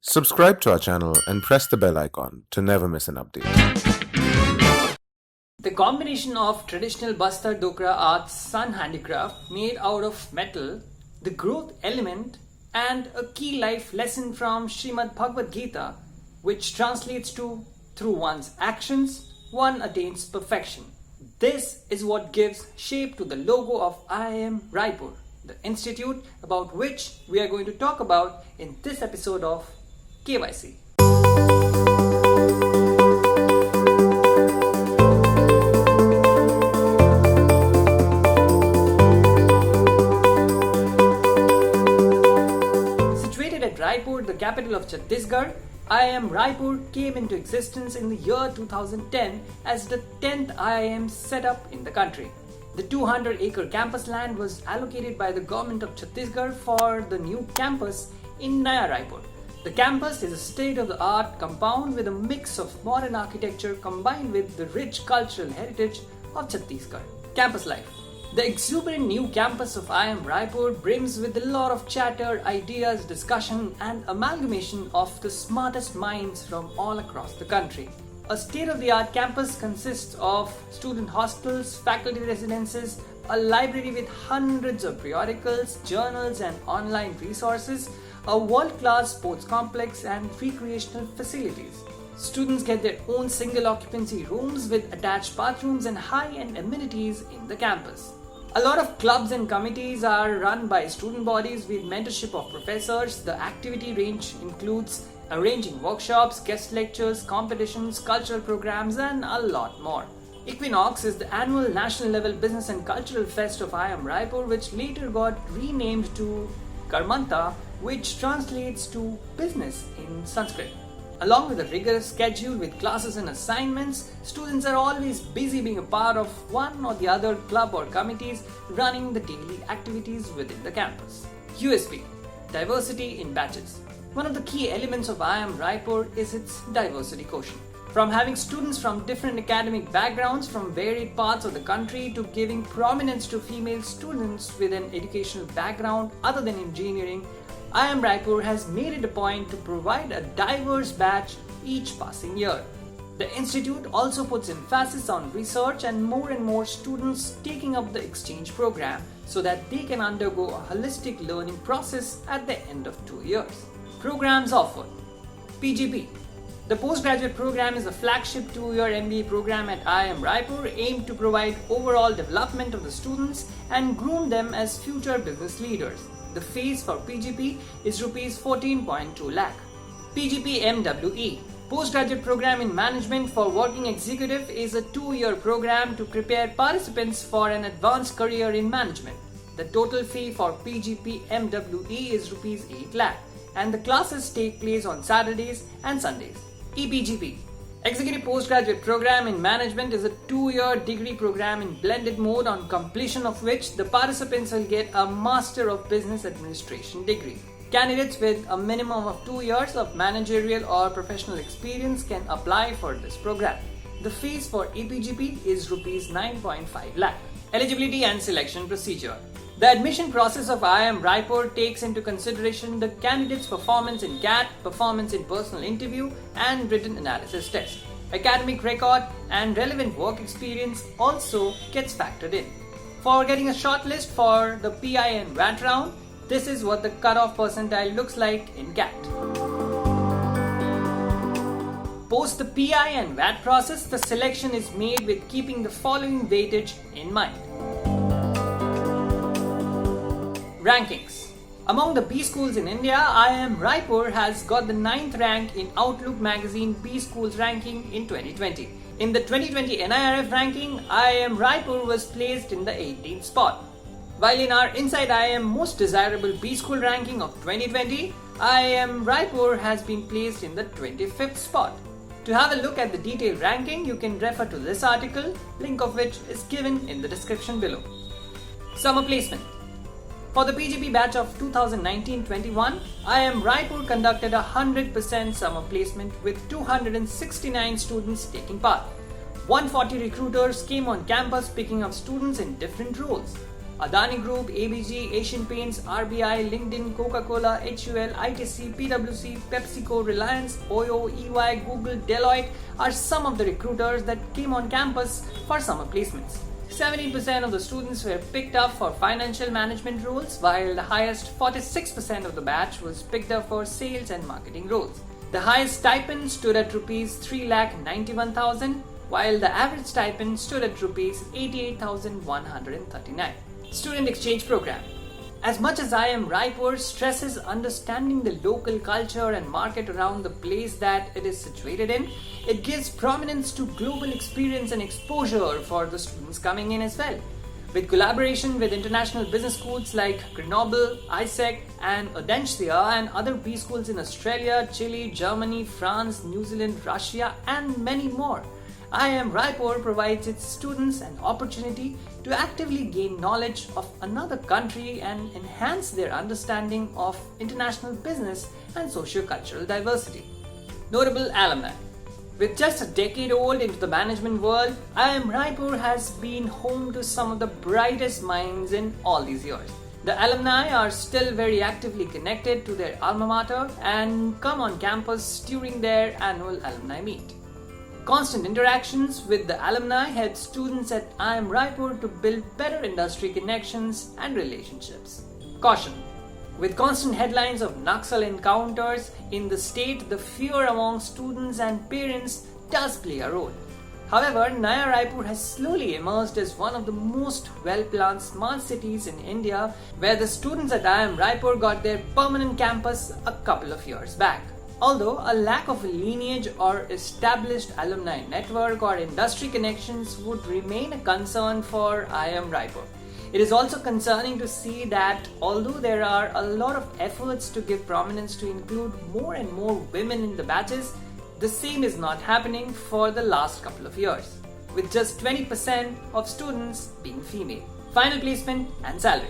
Subscribe to our channel and press the bell icon to never miss an update. The combination of traditional Bastar Dokra arts sun handicraft made out of metal, the growth element, and a key life lesson from Srimad Bhagavad Gita, which translates to through one's actions, one attains perfection. This is what gives shape to the logo of IIM Raipur, the institute about which we are going to talk about in this episode of KYC. Situated at Raipur, the capital of Chhattisgarh, IIM Raipur came into existence in the year 2010 as the 10th IIM set up in the country. The 200-acre campus land was allocated by the government of Chhattisgarh for the new campus in Naya Raipur. The campus is a state-of-the-art compound with a mix of modern architecture combined with the rich cultural heritage of Chhattisgarh. Campus life. The exuberant new campus of IIM Raipur brims with a lot of chatter, ideas, discussion and amalgamation of the smartest minds from all across the country. A state-of-the-art campus consists of student hostels, faculty residences, a library with hundreds of periodicals, journals and online resources, a world-class sports complex and recreational facilities. Students get their own single occupancy rooms with attached bathrooms and high-end amenities in the campus. A lot of clubs and committees are run by student bodies with mentorship of professors. The activity range includes arranging workshops, guest lectures, competitions, cultural programs and a lot more. Equinox is the annual national level business and cultural fest of IIM Raipur, which later got renamed to Karmanta, which translates to business in Sanskrit. Along with a rigorous schedule with classes and assignments, students are always busy being a part of one or the other club or committees running the daily activities within the campus. USP: diversity in batches. One of the key elements of IIM Raipur is its diversity quotient. From having students from different academic backgrounds from varied parts of the country to giving prominence to female students with an educational background other than engineering, IIM Raipur has made it a point to provide a diverse batch each passing year. The institute also puts emphasis on research and more students taking up the exchange program so that they can undergo a holistic learning process at the end of 2 years. Programs offered. PGP. The postgraduate program is a flagship 2-year MBA program at IIM Raipur aimed to provide overall development of the students and groom them as future business leaders. The fees for PGP is Rs 14.2 lakh. PGP MWE. Postgraduate Program in Management for Working Executive is a 2-year program to prepare participants for an advanced career in management. The total fee for PGP MWE is Rs 8 lakh and the classes take place on Saturdays and Sundays. EPGP. Executive Postgraduate Program in Management is a 2-year degree program in blended mode on completion of which the participants will get a Master of Business Administration degree. Candidates with a minimum of 2 years of managerial or professional experience can apply for this program. The fees for EPGP is Rs 9.5 lakh. Eligibility and Selection Procedure. The admission process of IIM Raipur takes into consideration the candidate's performance in CAT, performance in personal interview and written analysis test. Academic record and relevant work experience also gets factored in. For getting a shortlist for the PI and VAT round, this is what the cutoff percentile looks like in CAT. Post the PI and VAT process, the selection is made with keeping the following weightage in mind. Rankings. Among the B schools in India, IIM Raipur has got the 9th rank in Outlook magazine B schools ranking in 2020. In the 2020 NIRF ranking, IIM Raipur was placed in the 18th spot. While in our Inside IIM Most Desirable B School ranking of 2020, IIM Raipur has been placed in the 25th spot. To have a look at the detailed ranking, you can refer to this article, link of which is given in the description below. Summer placement. For the PGP batch of 2019-21, IIM Raipur conducted a 100% summer placement with 269 students taking part. 140 recruiters came on campus picking up students in different roles. Adani Group, ABG, Asian Paints, RBI, LinkedIn, Coca-Cola, HUL, ITC, PwC, PepsiCo, Reliance, Oyo, EY, Google, Deloitte are some of the recruiters that came on campus for summer placements. 70% of the students were picked up for financial management roles, while the highest 46% of the batch was picked up for sales and marketing roles. The highest stipend stood at Rs 3,91,000, while the average stipend stood at Rs 88,139. Student Exchange Program. As much as IIM Raipur stresses understanding the local culture and market around the place that it is situated in, it gives prominence to global experience and exposure for the students coming in as well. With collaboration with international business schools like Grenoble, ISEC, and Audencia and other B schools in Australia, Chile, Germany, France, New Zealand, Russia, and many more, IIM Raipur provides its students an opportunity to actively gain knowledge of another country and enhance their understanding of international business and socio-cultural diversity. Notable alumni. With just a decade old into the management world, IIM Raipur has been home to some of the brightest minds in all these years. The alumni are still very actively connected to their alma mater and come on campus during their annual alumni meet. Constant interactions with the alumni help students at IIM Raipur to build better industry connections and relationships. Caution. With constant headlines of Naxal encounters in the state, the fear among students and parents does play a role. However, Naya Raipur has slowly emerged as one of the most well-planned smart cities in India, where the students at IIM Raipur got their permanent campus a couple of years back. Although a lack of a lineage or established alumni network or industry connections would remain a concern for IIM Raipur, it is also concerning to see that although there are a lot of efforts to give prominence to include more and more women in the batches, the same is not happening for the last couple of years, with just 20% of students being female. Final placement and salary.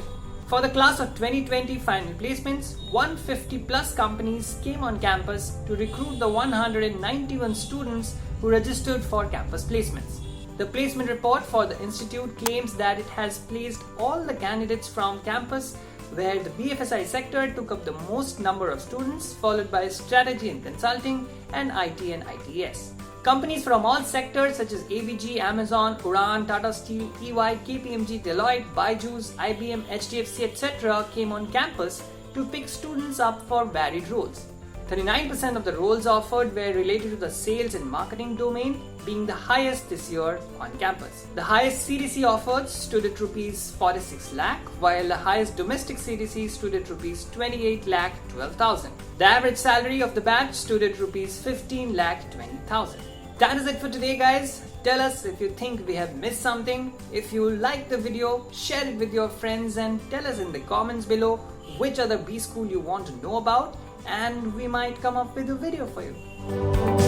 For the class of 2020 final placements, 150 plus companies came on campus to recruit the 191 students who registered for campus placements. The placement report for the institute claims that it has placed all the candidates from campus, where the BFSI sector took up the most number of students, followed by strategy and consulting and IT and ITS. Companies from all sectors such as ABG, Amazon, Uran, Tata Steel, EY, KPMG, Deloitte, Byju's, IBM, HDFC, etc. came on campus to pick students up for varied roles. 39% of the roles offered were related to the sales and marketing domain, being the highest this year on campus. The highest CDC offered stood at Rs 46 lakh, while the highest domestic CDC stood at Rs 28 lakh 12,000. The average salary of the batch stood at Rs 15 lakh 20,000. That is it for today, guys. Tell us if you think we have missed something. If you like the video, share it with your friends and tell us in the comments below which other B school you want to know about, and we might come up with a video for you.